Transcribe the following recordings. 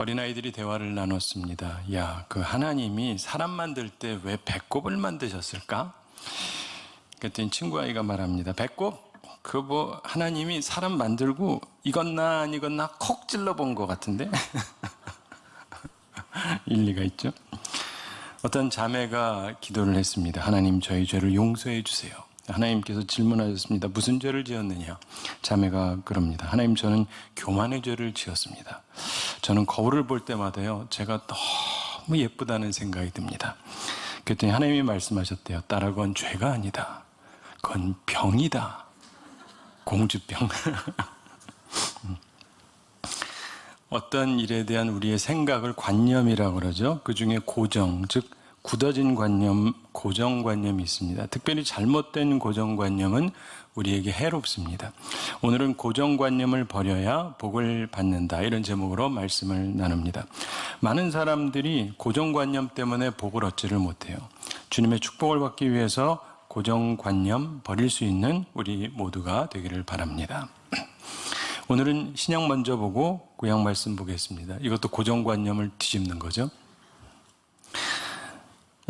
어린아이들이 대화를 나눴습니다. 야, 그 하나님이 사람 만들 때 왜 배꼽을 만드셨을까? 그랬더니 친구 아이가 말합니다. 배꼽? 하나님이 사람 만들고 이것나 안 이것나 콕 찔러 본 것 같은데? 일리가 있죠? 어떤 자매가 기도를 했습니다. 하나님, 저희 죄를 용서해 주세요. 하나님께서 질문하셨습니다. 무슨 죄를 지었느냐? 자매가 그럽니다. 하나님, 저는 교만의 죄를 지었습니다. 저는 거울을 볼 때마다요, 제가 너무 예쁘다는 생각이 듭니다. 그랬더니 하나님이 말씀하셨대요. 딸아, 그건 죄가 아니다. 그건 병이다. 공주병. 어떤 일에 대한 우리의 생각을 관념이라고 그러죠. 그 중에 고정, 즉 굳어진 관념, 고정관념이 있습니다. 특별히 잘못된 고정관념은 우리에게 해롭습니다. 오늘은 고정관념을 버려야 복을 받는다, 이런 제목으로 말씀을 나눕니다. 많은 사람들이 고정관념 때문에 복을 얻지를 못해요. 주님의 축복을 받기 위해서 고정관념 버릴 수 있는 우리 모두가 되기를 바랍니다. 오늘은 신약 먼저 보고 구약 말씀 보겠습니다. 이것도 고정관념을 뒤집는 거죠.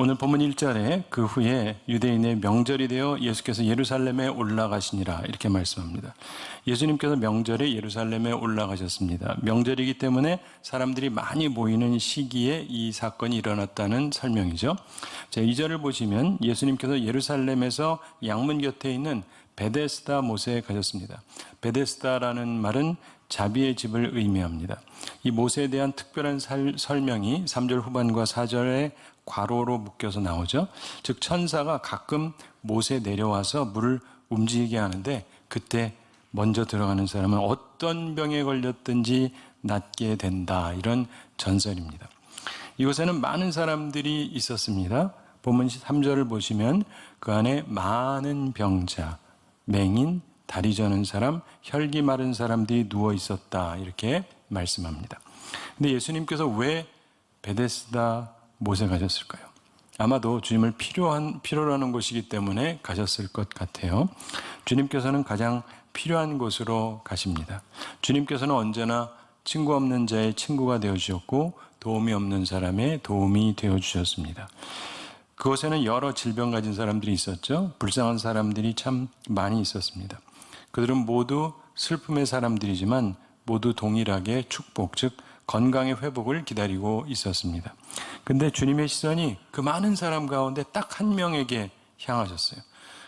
오늘 본문 1절에 그 후에 유대인의 명절이 되어 예수께서 예루살렘에 올라가시니라, 이렇게 말씀합니다. 예수님께서 명절에 예루살렘에 올라가셨습니다. 명절이기 때문에 사람들이 많이 모이는 시기에 이 사건이 일어났다는 설명이죠. 자, 2절을 보시면 예수님께서 예루살렘에서 양문 곁에 있는 베데스다 못에 가셨습니다. 베데스다라는 말은 자비의 집을 의미합니다. 이 못에 대한 특별한 설명이 3절 후반과 4절에 괄호로 묶여서 나오죠. 즉 천사가 가끔 못에 내려와서 물을 움직이게 하는데, 그때 먼저 들어가는 사람은 어떤 병에 걸렸든지 낫게 된다, 이런 전설입니다. 이곳에는 많은 사람들이 있었습니다. 본문 3절을 보시면 그 안에 많은 병자, 맹인, 다리 저는 사람, 혈기 마른 사람들이 누워 있었다, 이렇게 말씀합니다. 근데 예수님께서 왜 베데스다 못에 가셨을까요? 아마도 주님을 필요로 하는 곳이기 때문에 가셨을 것 같아요. 주님께서는 가장 필요한 곳으로 가십니다. 주님께서는 언제나 친구 없는 자의 친구가 되어주셨고 도움이 없는 사람의 도움이 되어주셨습니다. 그곳에는 여러 질병 가진 사람들이 있었죠. 불쌍한 사람들이 참 많이 있었습니다. 그들은 모두 슬픔의 사람들이지만 모두 동일하게 축복, 즉 건강의 회복을 기다리고 있었습니다. 근데 주님의 시선이 그 많은 사람 가운데 딱 한 명에게 향하셨어요.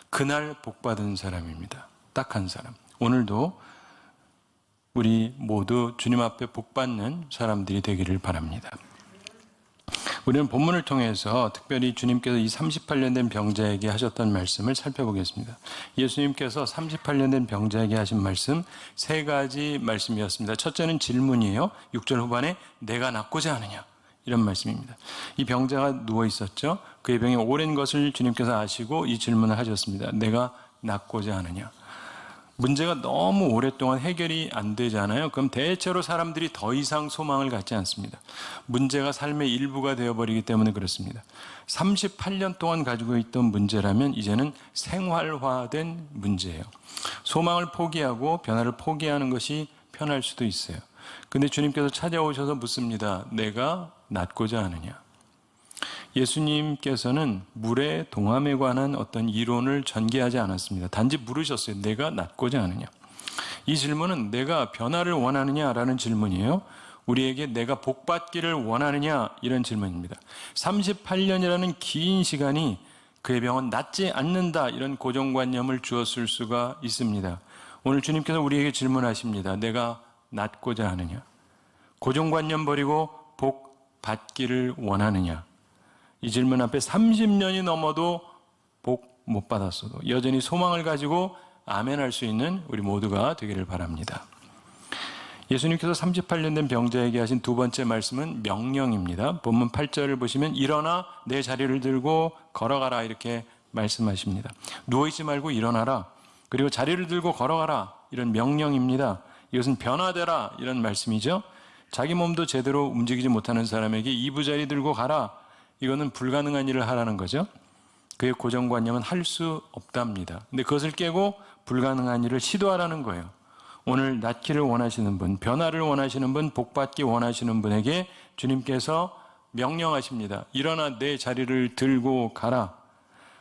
그날 복받은 사람입니다. 딱 한 사람. 오늘도 우리 모두 주님 앞에 복받는 사람들이 되기를 바랍니다. 우리는 본문을 통해서 특별히 주님께서 이 38년 된 병자에게 하셨던 말씀을 살펴보겠습니다. 예수님께서 38년 된 병자에게 하신 말씀 3가지 말씀이었습니다. 첫째는 질문이에요. 6절 후반에 내가 낫고자 하느냐, 이런 말씀입니다. 이 병자가 누워 있었죠. 그의 병이 오랜 것을 주님께서 아시고 이 질문을 하셨습니다. 내가 낫고자 하느냐. 문제가 너무 오랫동안 해결이 안 되잖아요. 그럼 대체로 사람들이 더 이상 소망을 갖지 않습니다. 문제가 삶의 일부가 되어버리기 때문에 그렇습니다. 38년 동안 가지고 있던 문제라면 이제는 생활화된 문제예요. 소망을 포기하고 변화를 포기하는 것이 편할 수도 있어요. 근데 주님께서 찾아오셔서 묻습니다. 내가 낫고자 하느냐. 예수님께서는 물의 동함에 관한 어떤 이론을 전개하지 않았습니다. 단지 물으셨어요. 내가 낫고자 하느냐. 이 질문은 내가 변화를 원하느냐라는 질문이에요. 우리에게 내가 복받기를 원하느냐, 이런 질문입니다. 38년이라는 긴 시간이 그의 병은 낫지 않는다, 이런 고정관념을 주었을 수가 있습니다. 오늘 주님께서 우리에게 질문하십니다. 내가 낫고자 하느냐. 고정관념 버리고 복받기를 원하느냐. 이 질문 앞에 30년이 넘어도 복 못 받았어도 여전히 소망을 가지고 아멘할 수 있는 우리 모두가 되기를 바랍니다. 예수님께서 38년 된 병자에게 하신 두 번째 말씀은 명령입니다. 본문 8절을 보시면 일어나 내 자리를 들고 걸어가라, 이렇게 말씀하십니다. 누워있지 말고 일어나라, 그리고 자리를 들고 걸어가라, 이런 명령입니다. 이것은 변화되라, 이런 말씀이죠. 자기 몸도 제대로 움직이지 못하는 사람에게 이부자리 들고 가라, 이거는 불가능한 일을 하라는 거죠. 그의 고정관념은 할 수 없답니다. 근데 그것을 깨고 불가능한 일을 시도하라는 거예요. 오늘 낫기를 원하시는 분, 변화를 원하시는 분, 복받기 원하시는 분에게 주님께서 명령하십니다. 일어나 내 자리를 들고 가라.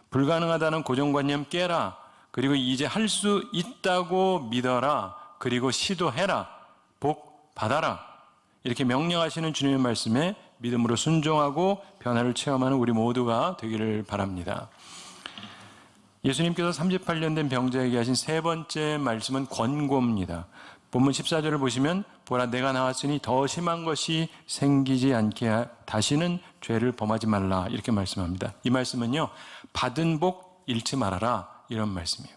불가능하다는 고정관념 깨라. 그리고 이제 할 수 있다고 믿어라. 그리고 시도해라. 복 받아라. 이렇게 명령하시는 주님의 말씀에 믿음으로 순종하고 변화를 체험하는 우리 모두가 되기를 바랍니다. 예수님께서 38년 된 병자에게 하신 세 번째 말씀은 권고입니다. 본문 14절을 보시면 보라 내가 나왔으니 더 심한 것이 생기지 않게 다시는 죄를 범하지 말라 이렇게 말씀합니다. 이 말씀은요. 받은 복 잃지 말아라 이런 말씀이에요.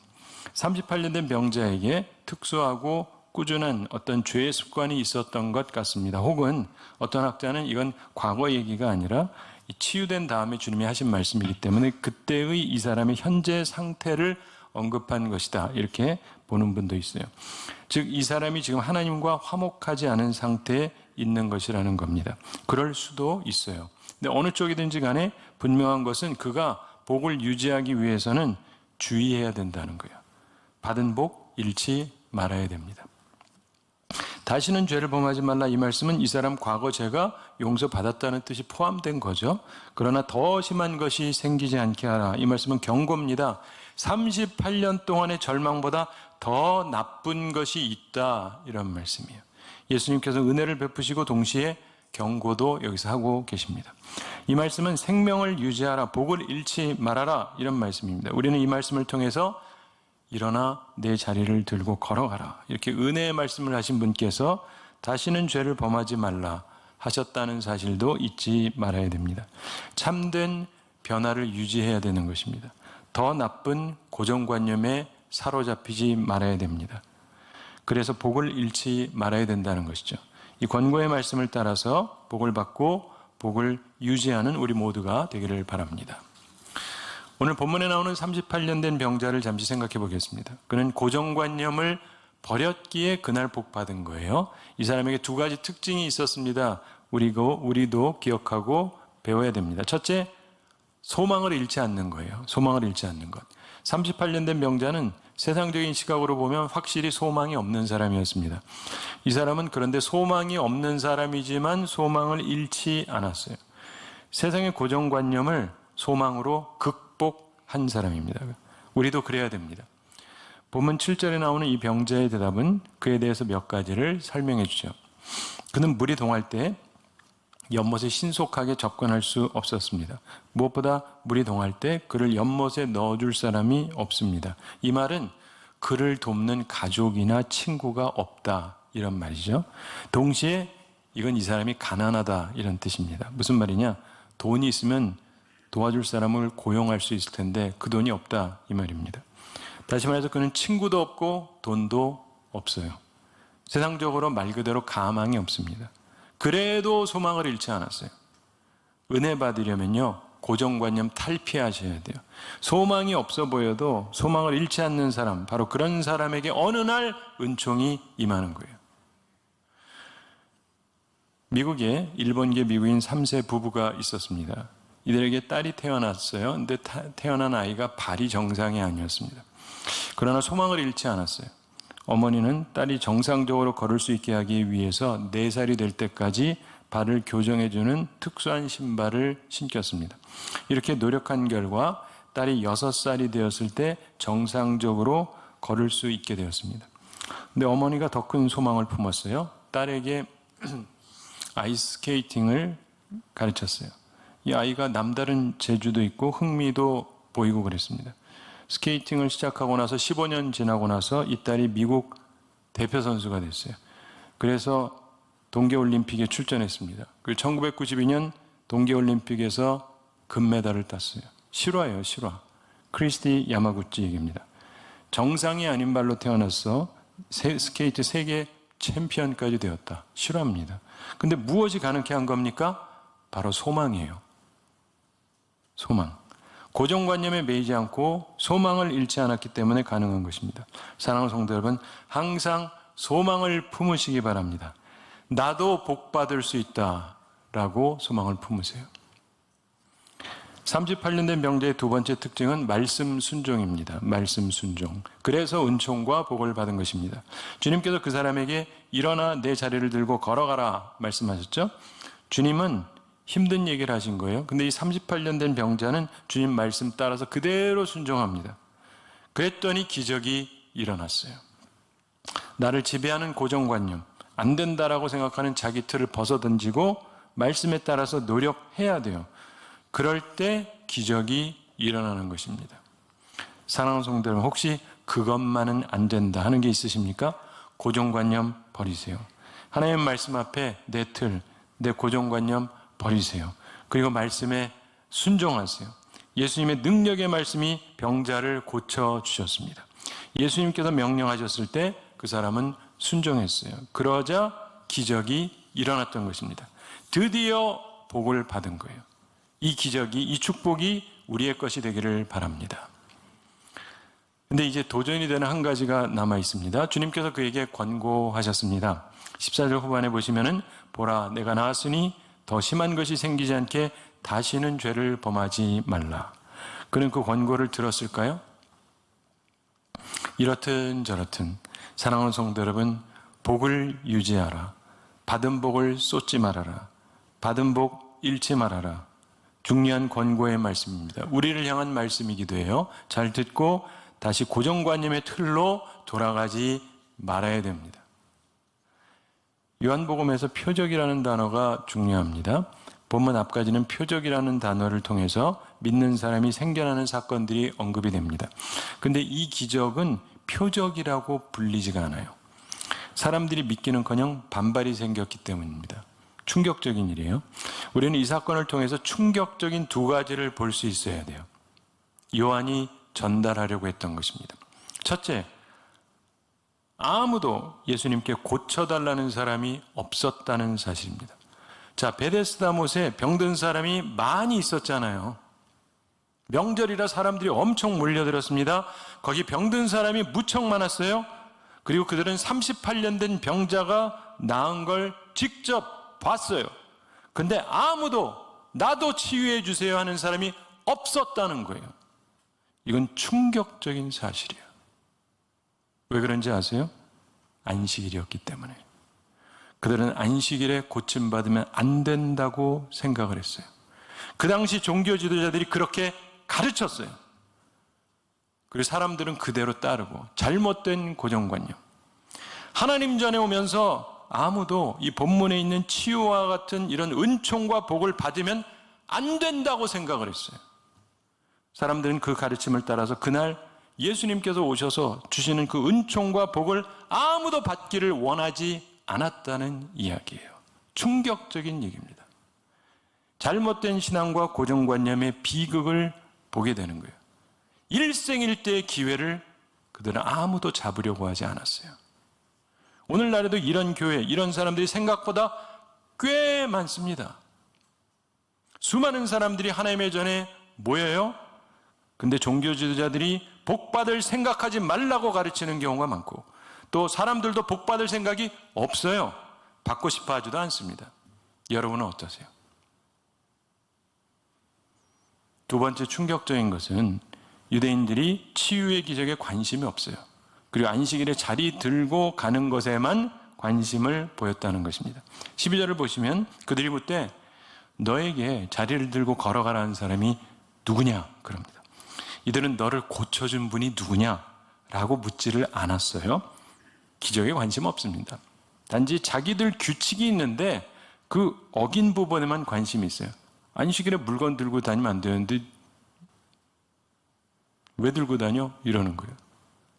38년 된 병자에게 특수하고 꾸준한 어떤 죄의 습관이 있었던 것 같습니다. 혹은 어떤 학자는 이건 과거 얘기가 아니라 치유된 다음에 주님이 하신 말씀이기 때문에 그때의 이 사람의 현재 상태를 언급한 것이다 이렇게 보는 분도 있어요. 즉 이 사람이 지금 하나님과 화목하지 않은 상태에 있는 것이라는 겁니다. 그럴 수도 있어요. 근데 어느 쪽이든지 간에 분명한 것은 그가 복을 유지하기 위해서는 주의해야 된다는 거예요. 받은 복 잃지 말아야 됩니다. 다시는 죄를 범하지 말라 이 말씀은 이 사람 과거 죄가 용서받았다는 뜻이 포함된 거죠. 그러나 더 심한 것이 생기지 않게 하라. 이 말씀은 경고입니다. 38년 동안의 절망보다 더 나쁜 것이 있다 이런 말씀이에요. 예수님께서 은혜를 베푸시고 동시에 경고도 여기서 하고 계십니다. 이 말씀은 생명을 유지하라, 복을 잃지 말아라 이런 말씀입니다. 우리는 이 말씀을 통해서 일어나 내 자리를 들고 걸어가라. 이렇게 은혜의 말씀을 하신 분께서 다시는 죄를 범하지 말라 하셨다는 사실도 잊지 말아야 됩니다. 참된 변화를 유지해야 되는 것입니다. 더 나쁜 고정관념에 사로잡히지 말아야 됩니다. 그래서 복을 잃지 말아야 된다는 것이죠. 이 권고의 말씀을 따라서 복을 받고 복을 유지하는 우리 모두가 되기를 바랍니다. 오늘 본문에 나오는 38년 된 병자를 잠시 생각해 보겠습니다. 그는 고정관념을 버렸기에 그날 복 받은 거예요. 이 사람에게 두 가지 특징이 있었습니다. 우리도 기억하고 배워야 됩니다. 첫째, 소망을 잃지 않는 거예요. 소망을 잃지 않는 것. 38년 된 병자는 세상적인 시각으로 보면 확실히 소망이 없는 사람이었습니다. 이 사람은 그런데 소망이 없는 사람이지만 소망을 잃지 않았어요. 세상의 고정관념을 소망으로 극복한 사람입니다. 우리도 그래야 됩니다. 본문 7절에 나오는 이 병자의 대답은 그에 대해서 몇 가지를 설명해 주죠. 그는 물이 동할 때 연못에 신속하게 접근할 수 없었습니다. 무엇보다 물이 동할 때 그를 연못에 넣어줄 사람이 없습니다. 이 말은 그를 돕는 가족이나 친구가 없다 이런 말이죠. 동시에 이건 이 사람이 가난하다 이런 뜻입니다. 무슨 말이냐? 돈이 있으면 도와줄 사람을 고용할 수 있을 텐데 그 돈이 없다 이 말입니다. 다시 말해서 그는 친구도 없고 돈도 없어요. 세상적으로 말 그대로 가망이 없습니다. 그래도 소망을 잃지 않았어요. 은혜 받으려면요 고정관념 탈피하셔야 돼요. 소망이 없어 보여도 소망을 잃지 않는 사람, 바로 그런 사람에게 어느 날 은총이 임하는 거예요. 미국에 일본계 미국인 3세 부부가 있었습니다. 이들에게 딸이 태어났어요. 근데 태어난 아이가 발이 정상이 아니었습니다. 그러나 소망을 잃지 않았어요. 어머니는 딸이 정상적으로 걸을 수 있게 하기 위해서 4살이 될 때까지 발을 교정해주는 특수한 신발을 신겼습니다. 이렇게 노력한 결과 딸이 6살이 되었을 때 정상적으로 걸을 수 있게 되었습니다. 근데 어머니가 더 큰 소망을 품었어요. 딸에게 아이스케이팅을 가르쳤어요. 이 아이가 남다른 재주도 있고 흥미도 보이고 그랬습니다. 스케이팅을 시작하고 나서 15년 지나고 나서 이 딸이 미국 대표 선수가 됐어요. 그래서 동계올림픽에 출전했습니다. 그리고 1992년 동계올림픽에서 금메달을 땄어요. 실화예요, 실화. 크리스티 야마구치 얘기입니다. 정상이 아닌 발로 태어나서 스케이트 세계 챔피언까지 되었다. 실화입니다. 근데 무엇이 가능케 한 겁니까? 바로 소망이에요. 소망. 고정관념에 매이지 않고 소망을 잃지 않았기 때문에 가능한 것입니다. 사랑하는 성도 여러분, 항상 소망을 품으시기 바랍니다. 나도 복 받을 수 있다라고 소망을 품으세요. 38년 된 병자의 두 번째 특징은 말씀 순종입니다. 말씀 순종. 그래서 은총과 복을 받은 것입니다. 주님께서 그 사람에게 일어나 내 자리를 들고 걸어가라 말씀하셨죠? 주님은 힘든 얘기를 하신 거예요. 근데 이 38년 된 병자는 주님 말씀 따라서 그대로 순종합니다. 그랬더니 기적이 일어났어요. 나를 지배하는 고정관념, 안 된다라고 생각하는 자기 틀을 벗어던지고 말씀에 따라서 노력해야 돼요. 그럴 때 기적이 일어나는 것입니다. 사랑하는 성도 여러분, 혹시 그것만은 안 된다 하는 게 있으십니까? 고정관념 버리세요. 하나님의 말씀 앞에 내 틀, 내 고정관념 버리세요. 그리고 말씀에 순종하세요. 예수님의 능력의 말씀이 병자를 고쳐주셨습니다. 예수님께서 명령하셨을 때 그 사람은 순종했어요. 그러자 기적이 일어났던 것입니다. 드디어 복을 받은 거예요. 이 기적이, 이 축복이 우리의 것이 되기를 바랍니다. 근데 이제 도전이 되는 한 가지가 남아 있습니다. 주님께서 그에게 권고하셨습니다. 14절 후반에 보시면은 보라 내가 나았으니 더 심한 것이 생기지 않게 다시는 죄를 범하지 말라. 그는 그 권고를 들었을까요? 이렇든 저렇든 사랑하는 성도 여러분, 복을 유지하라. 받은 복을 쏟지 말아라. 받은 복 잃지 말아라. 중요한 권고의 말씀입니다. 우리를 향한 말씀이기도 해요. 잘 듣고 다시 고정관념의 틀로 돌아가지 말아야 됩니다. 요한복음에서 표적이라는 단어가 중요합니다. 본문 앞까지는 표적이라는 단어를 통해서 믿는 사람이 생겨나는 사건들이 언급이 됩니다. 근데 이 기적은 표적이라고 불리지가 않아요. 사람들이 믿기는커녕 반발이 생겼기 때문입니다. 충격적인 일이에요. 우리는 이 사건을 통해서 충격적인 두 가지를 볼 수 있어야 돼요. 요한이 전달하려고 했던 것입니다. 첫째, 아무도 예수님께 고쳐달라는 사람이 없었다는 사실입니다. 자, 베데스다 못에 병든 사람이 많이 있었잖아요. 명절이라 사람들이 엄청 몰려들었습니다. 거기 병든 사람이 무척 많았어요. 그리고 그들은 38년 된 병자가 나은 걸 직접 봤어요. 근데 아무도 나도 치유해 주세요 하는 사람이 없었다는 거예요. 이건 충격적인 사실이에요. 왜 그런지 아세요? 안식일이었기 때문에. 그들은 안식일에 고침받으면 안 된다고 생각을 했어요. 그 당시 종교 지도자들이 그렇게 가르쳤어요. 그리고 사람들은 그대로 따르고 잘못된 고정관념. 하나님 전에 오면서 아무도 이 본문에 있는 치유와 같은 이런 은총과 복을 받으면 안 된다고 생각을 했어요. 사람들은 그 가르침을 따라서 그날 예수님께서 오셔서 주시는 그 은총과 복을 아무도 받기를 원하지 않았다는 이야기예요. 충격적인 얘기입니다. 잘못된 신앙과 고정관념의 비극을 보게 되는 거예요. 일생일대의 기회를 그들은 아무도 잡으려고 하지 않았어요. 오늘날에도 이런 교회, 이런 사람들이 생각보다 꽤 많습니다. 수많은 사람들이 하나님의 전에 모여요. 근데 종교 지도자들이 복받을 생각하지 말라고 가르치는 경우가 많고, 또 사람들도 복받을 생각이 없어요. 받고 싶어 하지도 않습니다. 여러분은 어떠세요? 두 번째 충격적인 것은 유대인들이 치유의 기적에 관심이 없어요. 그리고 안식일에 자리 들고 가는 것에만 관심을 보였다는 것입니다. 12절을 보시면 그들이 묻되 너에게 자리를 들고 걸어가라는 사람이 누구냐? 그럽니다. 이들은 너를 고쳐준 분이 누구냐? 라고 묻지를 않았어요. 기적에 관심 없습니다. 단지 자기들 규칙이 있는데 그 어긴 부분에만 관심이 있어요. 안식일에 물건 들고 다니면 안 되는데 왜 들고 다녀? 이러는 거예요.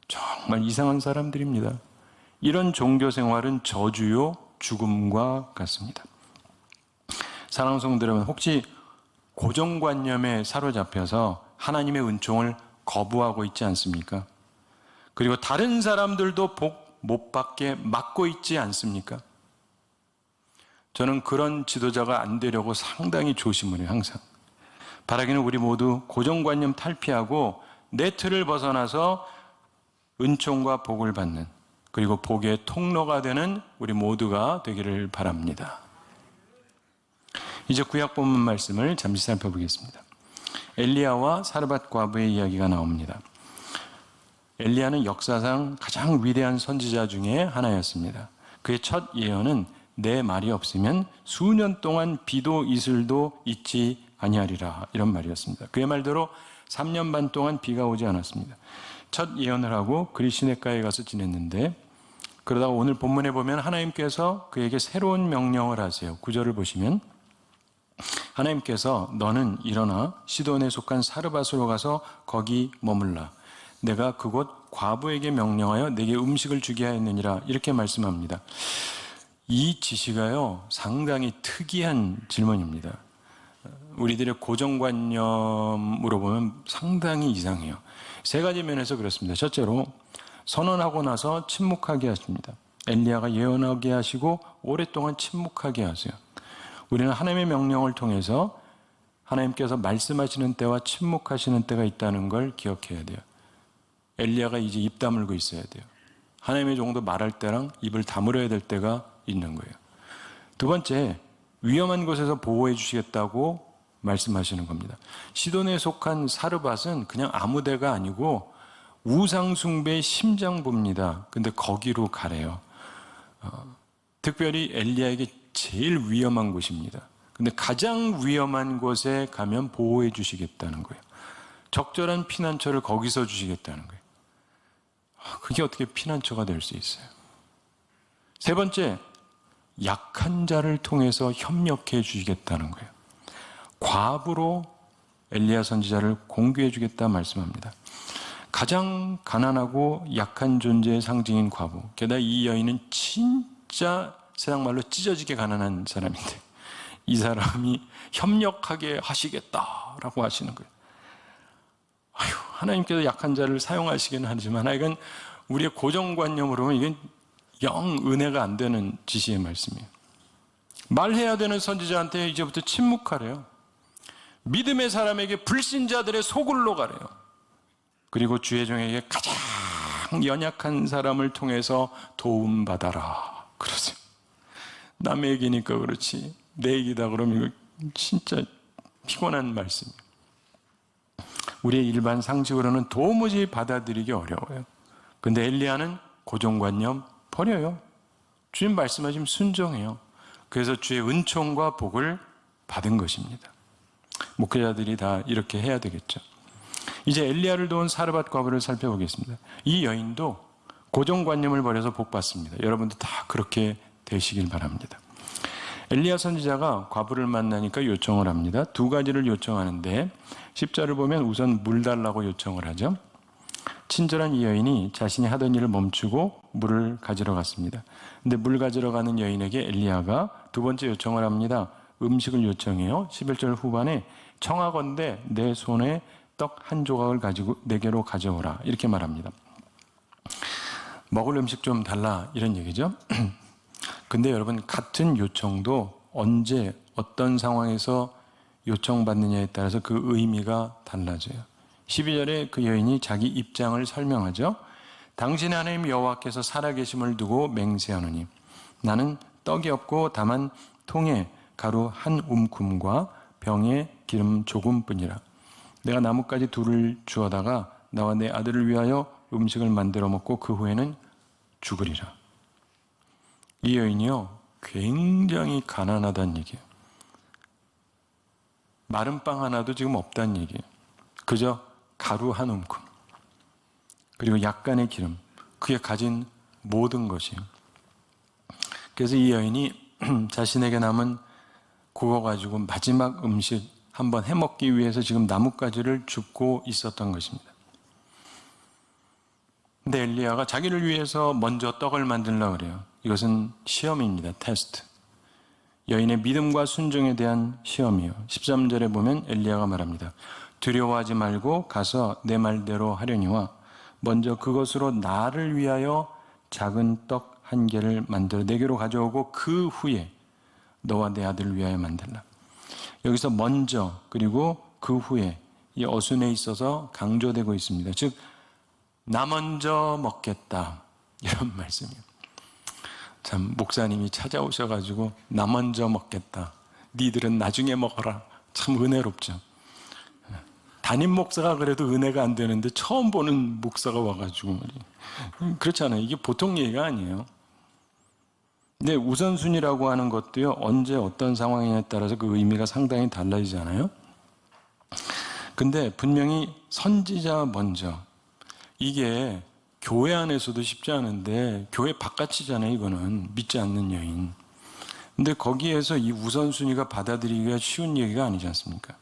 정말 이상한 사람들입니다. 이런 종교 생활은 저주요 죽음과 같습니다. 사랑하는 성도 여러분, 혹시 고정관념에 사로잡혀서 하나님의 은총을 거부하고 있지 않습니까? 그리고 다른 사람들도 복 못 받게 막고 있지 않습니까? 저는 그런 지도자가 안 되려고 상당히 조심을 해요. 항상 바라기는 우리 모두 고정관념 탈피하고 내 틀을 벗어나서 은총과 복을 받는, 그리고 복의 통로가 되는 우리 모두가 되기를 바랍니다. 이제 구약 본문 말씀을 잠시 살펴보겠습니다. 엘리야와 사르밧 과부의 이야기가 나옵니다. 엘리야는 역사상 가장 위대한 선지자 중에 하나였습니다. 그의 첫 예언은 내 말이 없으면 수년 동안 비도 이슬도 있지 아니하리라, 이런 말이었습니다. 그의 말대로 3년 반 동안 비가 오지 않았습니다. 첫 예언을 하고 그리시네가에 가서 지냈는데, 그러다가 오늘 본문에 보면 하나님께서 그에게 새로운 명령을 하세요. 9절을 보시면 하나님께서 너는 일어나 시돈에 속한 사르밧으로 가서 거기 머물라. 내가 그곳 과부에게 명령하여 내게 음식을 주게 하였느니라, 이렇게 말씀합니다. 이 지시가요, 상당히 특이한 질문입니다. 우리들의 고정관념으로 보면 상당히 이상해요. 세 가지 면에서 그렇습니다. 첫째로, 선언하고 나서 침묵하게 하십니다. 엘리야가 예언하게 하시고 오랫동안 침묵하게 하세요. 우리는 하나님의 명령을 통해서 하나님께서 말씀하시는 때와 침묵하시는 때가 있다는 걸 기억해야 돼요. 엘리야가 이제 입 다물고 있어야 돼요. 하나님의 종도 말할 때랑 입을 다물어야 될 때가 있는 거예요. 두 번째, 위험한 곳에서 보호해 주시겠다고 말씀하시는 겁니다. 시돈에 속한 사르밧은 그냥 아무 데가 아니고 우상숭배의 심장부입니다. 근데 거기로 가래요. 특별히 엘리야에게 제일 위험한 곳입니다. 근데 가장 위험한 곳에 가면 보호해 주시겠다는 거예요. 적절한 피난처를 거기서 주시겠다는 거예요. 그게 어떻게 피난처가 될 수 있어요? 세 번째, 약한 자를 통해서 협력해 주시겠다는 거예요. 과부로 엘리야 선지자를 공개해 주겠다 말씀합니다. 가장 가난하고 약한 존재의 상징인 과부. 게다가 이 여인은 진짜 세상 말로 찢어지게 가난한 사람인데 이 사람이 협력하게 하시겠다라고 하시는 거예요. 하나님께서 약한 자를 사용하시기는 하지만 이건 우리의 고정관념으로 보면 이건 영 은혜가 안 되는 지시의 말씀이에요. 말해야 되는 선지자한테 이제부터 침묵하래요. 믿음의 사람에게 불신자들의 속을로 가래요. 그리고 주의 종에게 가장 연약한 사람을 통해서 도움받아라 그러세요. 남의 얘기니까 그렇지 내 얘기다 그러면 이거 진짜 피곤한 말씀이에요. 우리의 일반 상식으로는 도무지 받아들이기 어려워요. 근데 엘리야는 고정관념 버려요. 주님 말씀하시면 순종해요. 그래서 주의 은총과 복을 받은 것입니다. 목회자들이 다 이렇게 해야 되겠죠. 이제 엘리야를 도운 사르밧 과부를 살펴보겠습니다. 이 여인도 고정관념을 버려서 복 받습니다. 여러분도 다 그렇게 되시길 바랍니다. 엘리야 선지자가 과부를 만나니까 요청을 합니다. 두 가지를 요청하는데 10절을 보면 우선 물 달라고 요청을 하죠. 친절한 이 여인이 자신이 하던 일을 멈추고 물을 가지러 갔습니다. 근데 물 가지러 가는 여인에게 엘리야가 두 번째 요청을 합니다. 음식을 요청해요. 11절 후반에 청하건대 내 손에 떡 한 조각을 가지고 내게로 가져오라 이렇게 말합니다. 먹을 음식 좀 달라 이런 얘기죠. 근데 여러분 같은 요청도 언제 어떤 상황에서 요청받느냐에 따라서 그 의미가 달라져요. 12절에 그 여인이 자기 입장을 설명하죠. 당신의 하나님 여호와께서 살아계심을 두고 맹세하노니 나는 떡이 없고 다만 통에 가루 한 움큼과 병에 기름 조금뿐이라. 내가 나뭇가지 둘을 주어다가 나와 내 아들을 위하여 음식을 만들어 먹고 그 후에는 죽으리라. 이 여인이요 굉장히 가난하다는 얘기예요. 마른 빵 하나도 지금 없다는 얘기예요. 그저 가루 한 움큼 그리고 약간의 기름, 그게 가진 모든 것이에요. 그래서 이 여인이 자신에게 남은 그거 가지고 마지막 음식 한번 해먹기 위해서 지금 나뭇가지를 줍고 있었던 것입니다. 근데 엘리야가 자기를 위해서 먼저 떡을 만들려고 그래요. 이것은 시험입니다. 테스트. 여인의 믿음과 순종에 대한 시험이에요. 13절에 보면 엘리야가 말합니다. 두려워하지 말고 가서 내 말대로 하려니와 먼저 그것으로 나를 위하여 작은 떡 한 개를 만들어 내게로 가져오고 그 후에 너와 내 아들을 위하여 만들라. 여기서 먼저 그리고 그 후에 이 어순에 있어서 강조되고 있습니다. 즉 나 먼저 먹겠다 이런 말씀이에요. 참 목사님이 찾아오셔가지고 나 먼저 먹겠다. 니들은 나중에 먹어라. 참 은혜롭죠. 담임 목사가 그래도 은혜가 안 되는데 처음 보는 목사가 와가지고 말이에요. 그렇잖아요. 이게 보통 얘기가 아니에요. 근데 우선순위라고 하는 것도요, 언제 어떤 상황에 따라서 그 의미가 상당히 달라지잖아요. 근데 분명히 선지자 먼저, 이게 교회 안에서도 쉽지 않은데 교회 바깥이잖아요. 이거는 믿지 않는 여인. 근데 거기에서 이 우선순위가 받아들이기가 쉬운 얘기가 아니지 않습니까?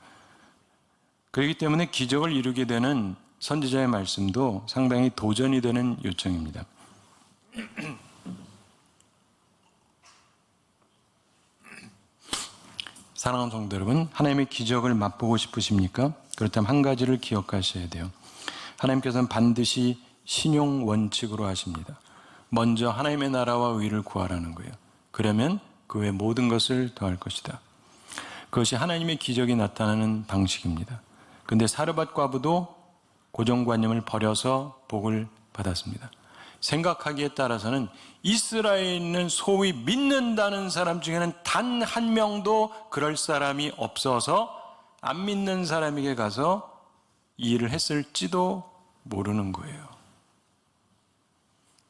그렇기 때문에 기적을 이루게 되는 선지자의 말씀도 상당히 도전이 되는 요청입니다. 사랑하는 성도 여러분, 하나님의 기적을 맛보고 싶으십니까? 그렇다면 한 가지를 기억하셔야 돼요. 하나님께서는 반드시 신용 원칙으로 하십니다. 먼저 하나님의 나라와 의를 구하라는 거예요. 그러면 그 외 모든 것을 더할 것이다. 그것이 하나님의 기적이 나타나는 방식입니다. 그런데 사르밧 과부도 고정관념을 버려서 복을 받았습니다. 생각하기에 따라서는 이스라엘에 있는 소위 믿는다는 사람 중에는 단 한 명도 그럴 사람이 없어서 안 믿는 사람에게 가서 이 일을 했을지도 모르는 거예요.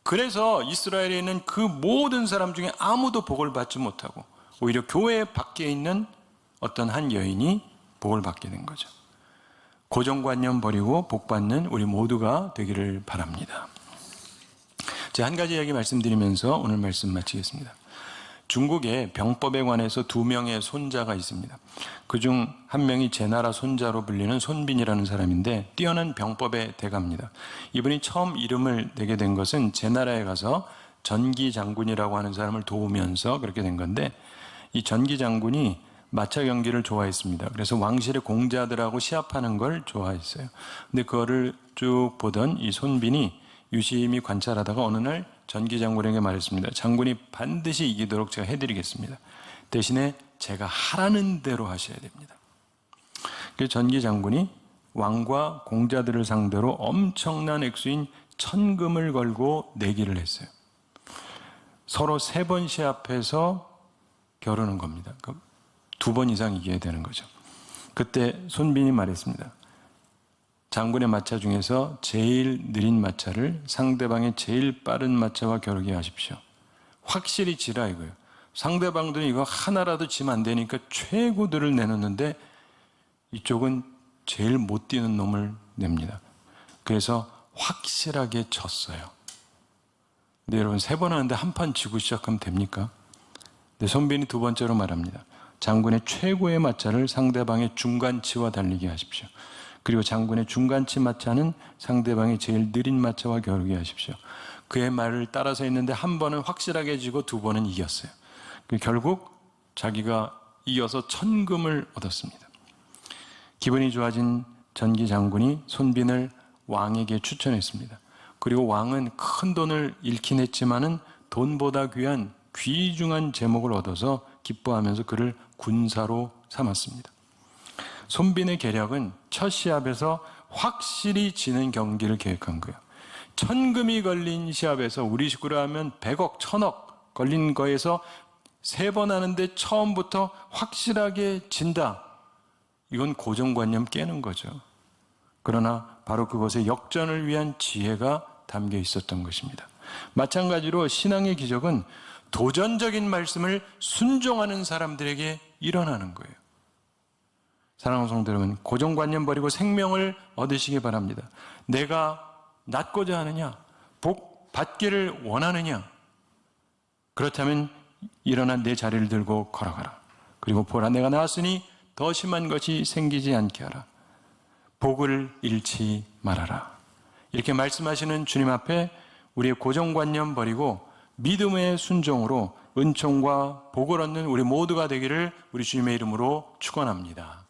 그래서 이스라엘에 있는 그 모든 사람 중에 아무도 복을 받지 못하고 오히려 교회 밖에 있는 어떤 한 여인이 복을 받게 된 거죠. 고정관념 버리고 복 받는 우리 모두가 되기를 바랍니다. 제가 한 가지 이야기 말씀드리면서 오늘 말씀 마치겠습니다. 중국에 병법에 관해서 2명의 손자가 있습니다. 그중 한 명이 제나라 손자로 불리는 손빈이라는 사람인데 뛰어난 병법의 대가입니다. 이분이 처음 이름을 내게 된 것은 제나라에 가서 전기 장군이라고 하는 사람을 도우면서 그렇게 된 건데, 이 전기 장군이 마차 경기를 좋아했습니다. 그래서 왕실의 공자들하고 시합하는 걸 좋아했어요. 근데 그거를 쭉 보던 이 손빈이 유심히 관찰하다가 어느 날 전기 장군에게 말했습니다. 장군이 반드시 이기도록 제가 해드리겠습니다. 대신에 제가 하라는 대로 하셔야 됩니다. 그래서 전기 장군이 왕과 공자들을 상대로 엄청난 액수인 1000금을 걸고 내기를 했어요. 서로 3번 시합해서 겨루는 겁니다. 2번 이상 이겨야 되는 거죠. 그때 손빈이 말했습니다. 장군의 마차 중에서 제일 느린 마차를 상대방의 제일 빠른 마차와 겨루게 하십시오. 확실히 지라 이거예요. 상대방들은 이거 하나라도 지면 안 되니까 최고들을 내놓는데 이쪽은 제일 못 뛰는 놈을 냅니다. 그래서 확실하게 졌어요. 근데 여러분 3번 하는데 한 판 지고 시작하면 됩니까? 근데 손빈이 2번째로 말합니다. 장군의 최고의 마차를 상대방의 중간치와 달리게 하십시오. 그리고 장군의 중간치 마차는 상대방의 제일 느린 마차와 겨루게 하십시오. 그의 말을 따라서 했는데 한 번은 확실하게 지고 2번은 이겼어요. 결국 자기가 이겨서 1000금을 얻었습니다. 기분이 좋아진 전기 장군이 손빈을 왕에게 추천했습니다. 그리고 왕은 큰 돈을 잃긴 했지만은 돈보다 귀한 귀중한 제목을 얻어서 기뻐하면서 그를 군사로 삼았습니다. 손빈의 계략은 첫 시합에서 확실히 지는 경기를 계획한 거예요. 1000금이 걸린 시합에서 우리 식으로 하면 100억, 1000억 걸린 거에서 3번 하는데 처음부터 확실하게 진다. 이건 고정관념 깨는 거죠. 그러나 바로 그것에 역전을 위한 지혜가 담겨 있었던 것입니다. 마찬가지로 신앙의 기적은 도전적인 말씀을 순종하는 사람들에게 일어나는 거예요. 사랑하는 성도 여러분, 고정관념 버리고 생명을 얻으시기 바랍니다. 내가 낫고자 하느냐? 복 받기를 원하느냐? 그렇다면 일어나 내 자리를 들고 걸어가라. 그리고 보라, 내가 나았으니 더 심한 것이 생기지 않게 하라. 복을 잃지 말아라. 이렇게 말씀하시는 주님 앞에 우리의 고정관념 버리고 믿음의 순종으로 은총과 복을 얻는 우리 모두가 되기를 우리 주님의 이름으로 축원합니다.